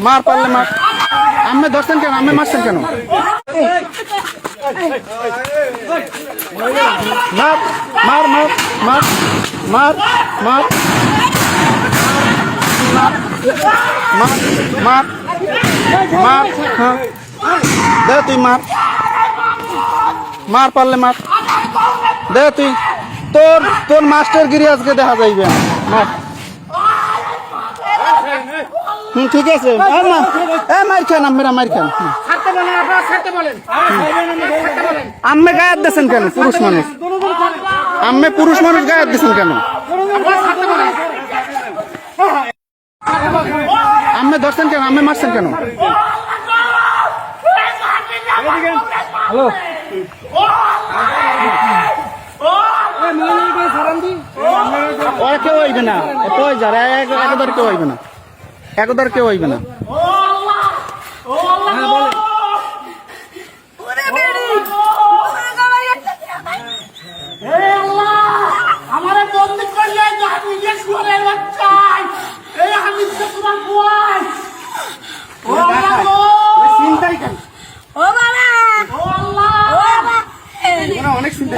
মার পারলে মার। আম্মে ধরছেন কেন? আম্মে মারছেন কেন? মার মার মার মার মার মার মার মার মার। হ্যাঁ দে তুই মার, মার পারলে মার। দে তুই, তোর তোর মাস্টার গিরি আজকে দেখা যাইবে। মার। ঠিক আছে। মার খান আম্মেরা, মার খান। আম্মে গায়ে দিয়েছেন কেন? পুরুষ মানুষ আম্মে, পুরুষ মানুষ গায়ে দিয়েছেন কেন? আম্মে ধরছেন কেন? আম্মে মারছেন কেন? হ্যালো, ওরা কেউ হইবে না, একবার কেউ হইবে না, একবার কেউ হইবে না। অনেক চিন্তা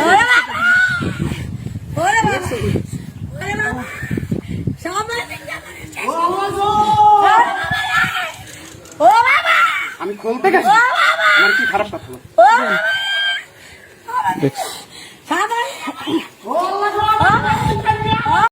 আমি খুলতে গেছি, আমার কি খারাপ কথা।